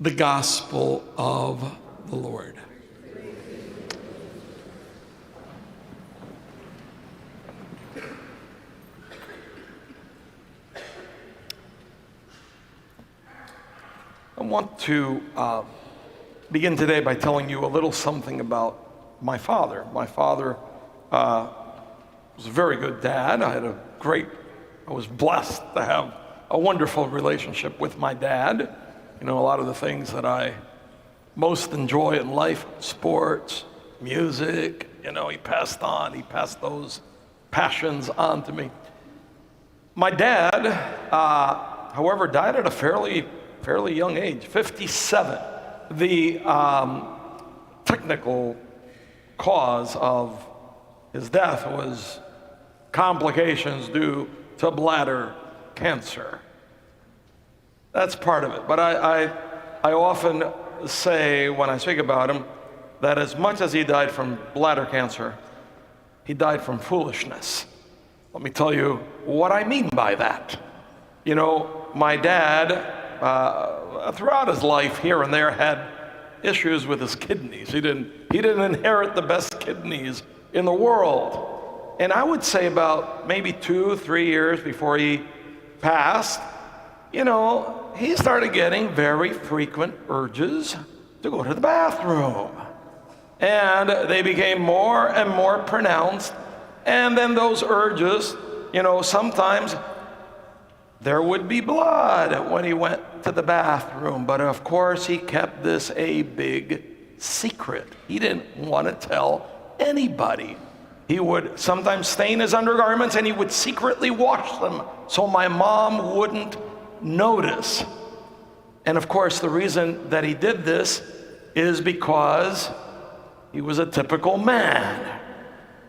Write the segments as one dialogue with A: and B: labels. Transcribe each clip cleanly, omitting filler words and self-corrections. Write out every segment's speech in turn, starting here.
A: the gospel of the Lord. I want to begin today by telling you a little something about my father. My father was a very good dad. I was blessed to have a wonderful relationship with my dad. You know, a lot of the things that I most enjoy in life, sports, music, you know, he passed those passions on to me. My dad, however, died at a fairly young age, 57. The technical cause of his death was complications due to bladder cancer. That's part of it. But I often say when I speak about him that as much as he died from bladder cancer, he died from foolishness. Let me tell you what I mean by that. You know, my dad, throughout his life here and there, had issues with his kidneys. He didn't inherit the best kidneys in the world. And I would say about maybe 2-3 years before he passed, you know, he started getting very frequent urges to go to the bathroom. And they became more and more pronounced. And then those urges, you know, sometimes there would be blood when he went to the bathroom. But of course, he kept this a big secret. He didn't want to tell anybody. He would sometimes stain his undergarments and he would secretly wash them so my mom wouldn't notice. And of course, the reason that he did this is because he was a typical man.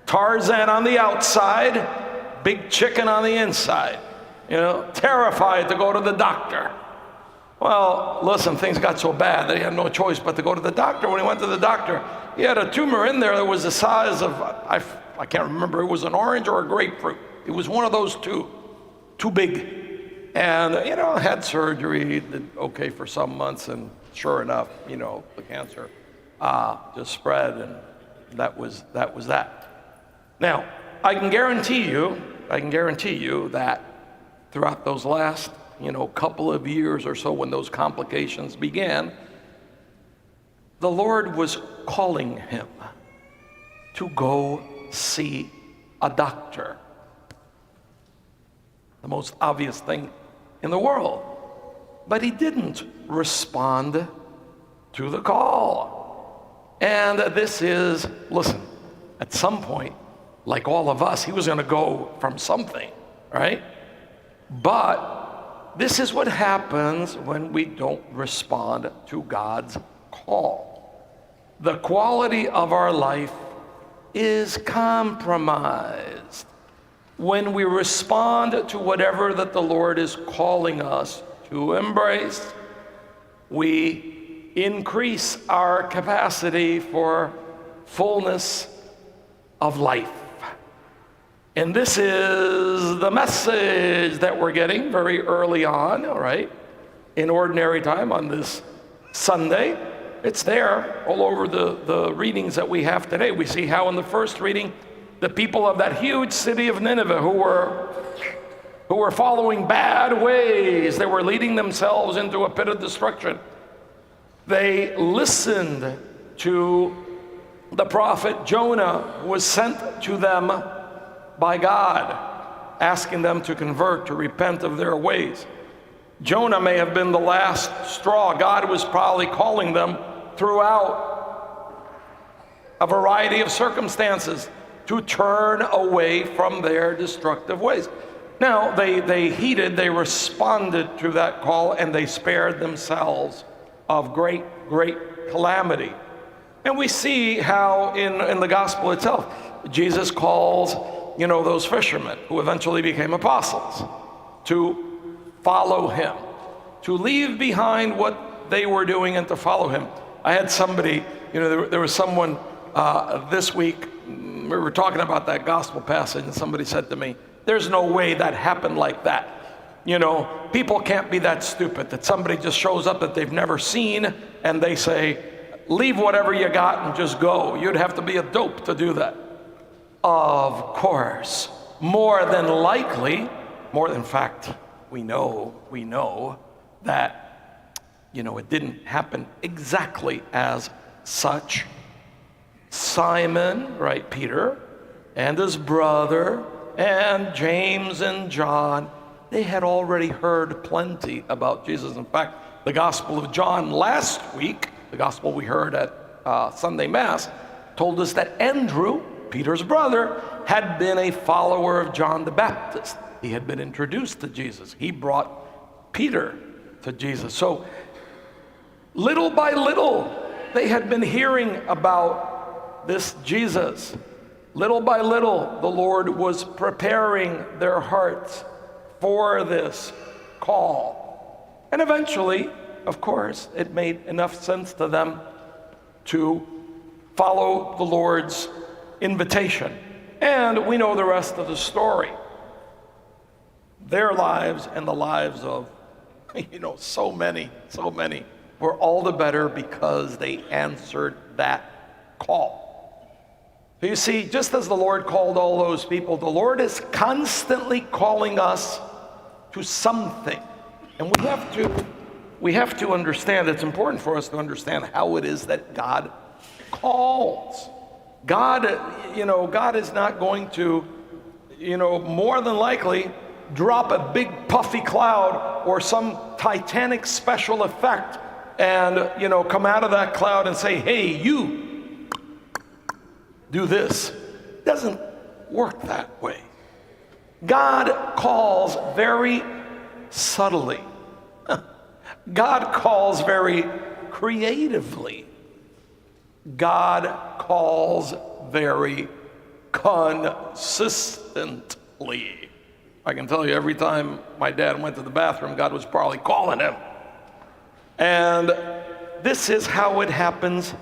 A: Tarzan on the outside, big chicken on the inside. You know, terrified to go to the doctor. Well, listen, things got so bad that he had no choice but to go to the doctor. When he went to the doctor, he had a tumor in there that was the size of, I can't remember, it was an orange or a grapefruit. It was one of those two, too big. And, you know, had surgery, did okay for some months, and sure enough, you know, the cancer just spread, and that was that. Now, I can guarantee you that throughout those last, you know, couple of years or so when those complications began, the Lord was calling him to go see a doctor. The most obvious thing in the world. But he didn't respond to the call. And this is, listen, at some point, like all of us, he was going to go from something, right? But this is what happens when we don't respond to God's call. The quality of our life is compromised when we respond to whatever that the Lord is calling us to embrace. We increase our capacity for fullness of life. And this is the message that we're getting very early on, all right, in ordinary time on this Sunday. It's there all over the readings that we have today. We see how in the first reading, the people of that huge city of Nineveh who were following bad ways, they were leading themselves into a pit of destruction. They listened to the prophet Jonah, who was sent to them by God, asking them to convert, to repent of their ways. Jonah may have been the last straw. God was probably calling them throughout a variety of circumstances to turn away from their destructive ways. Now, they heeded, they responded to that call, and they spared themselves of great calamity. And we see how in the gospel itself, Jesus calls, you know, those fishermen who eventually became apostles to follow him, to leave behind what they were doing and to follow him. I had somebody, you know, there was someone this week, we were talking about that gospel passage, and somebody said to me, there's no way that happened like that. People can't be that stupid that somebody just shows up that they've never seen and they say, leave whatever you got and just go. You'd have to be a dope to do that. Of course, more than likely, in fact, we know that, it didn't happen exactly as such. Simon, right, Peter, and his brother, and James and John, they had already heard plenty about Jesus. In fact, the Gospel of John last week, the Gospel we heard at Sunday Mass, told us that Andrew, Peter's brother, had been a follower of John the Baptist. He had been introduced to Jesus. He brought Peter to Jesus. So little by little, they had been hearing about this Jesus. Little by little, the Lord was preparing their hearts for this call. And eventually, of course, it made enough sense to them to follow the Lord's invitation. And we know the rest of the story. Their lives and the lives of, so many were all the better because they answered that call. You see, just as the Lord called all those people, the Lord is constantly calling us to something. And we have to understand, it's important for us to understand how it is that God calls. God is not going to, more than likely drop a big puffy cloud or some Titanic special effect and, come out of that cloud and say, hey, you, do this. It doesn't work that way. God calls very subtly. God calls very creatively. God calls very consistently. I can tell you, every time my dad went to the bathroom, God was probably calling him. And this is how it happens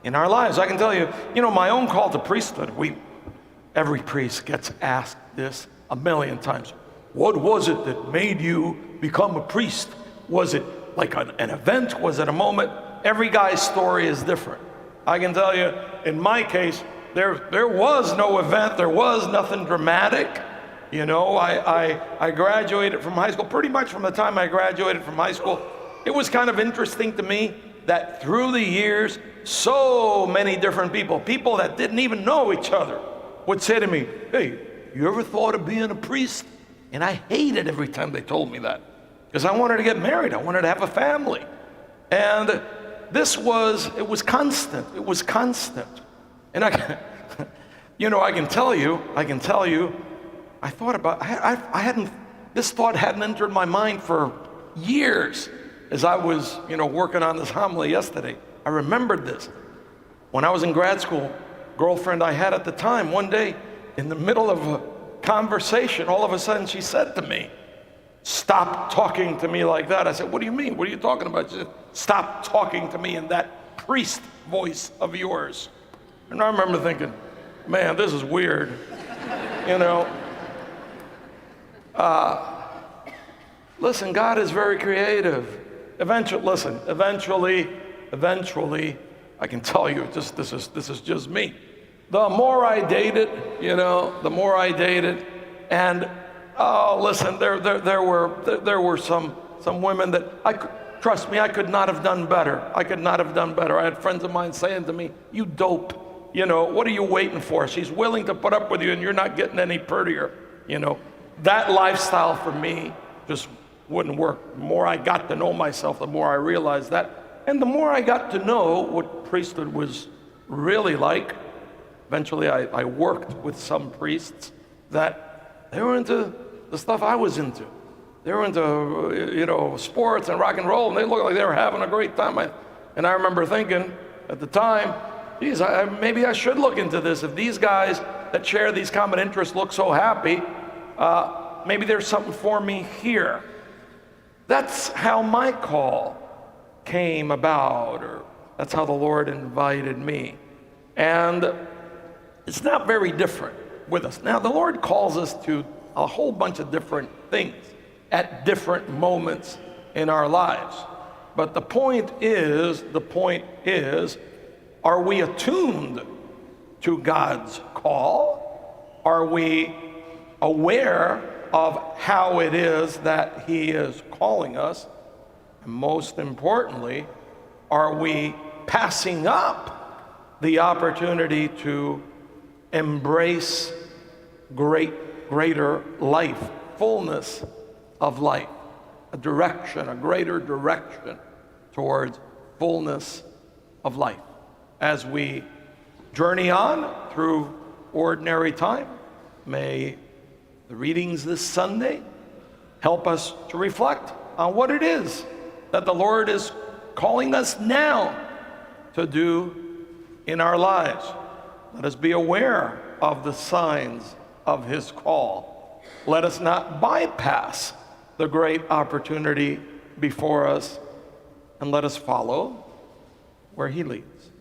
A: in our lives. I can tell you, my own call to priesthood, every priest gets asked this a million times. What was it that made you become a priest? Was it like an event? Was it a moment? Every guy's story is different. I can tell you, in my case, there was no event. There was nothing dramatic. I graduated from high school. Pretty much from the time I graduated from high school, it was kind of interesting to me that through the years, so many different people that didn't even know each other, would say to me, hey, you ever thought of being a priest? And I hated every time they told me that, because I wanted to get married. I wanted to have a family. And it was constant. It was constant. And I can tell you, I thought about, this thought hadn't entered my mind for years as I was, working on this homily yesterday. I remembered this. When I was in grad school, girlfriend I had at the time, one day, in the middle of a conversation, all of a sudden she said to me, stop talking to me like that. I said, what do you mean? What are you talking about? She said, stop talking to me in that priest voice of yours. And I remember thinking, man, this is weird. Listen, God is very creative. Eventually, I can tell you, this is just me. The more I dated, and listen, there were some women that trust me, I could not have done better. I had friends of mine saying to me, you dope, what are you waiting for? She's willing to put up with you and you're not getting any prettier, That lifestyle for me just wouldn't work. The more I got to know myself, the more I realized that. And the more I got to know what priesthood was really like, eventually I worked with some priests that they were into the stuff I was into. They were into, sports and rock and roll, and they looked like they were having a great time. And I remember thinking at the time, geez, maybe I should look into this. If these guys that share these common interests look so happy, maybe there's something for me here. That's how my call came about, or that's how the Lord invited me. And it's not very different with us. Now, the Lord calls us to a whole bunch of different things. at different moments in our lives. But the point is, are we attuned to God's call? Are we aware of how it is that He is calling us? And most importantly, are we passing up the opportunity to embrace greater life, fullness of life, a greater direction towards fullness of life? As we journey on through ordinary time, may the readings this Sunday help us to reflect on what it is that the Lord is calling us now to do in our lives. Let us be aware of the signs of His call. Let us not bypass the great opportunity before us, and let us follow where He leads.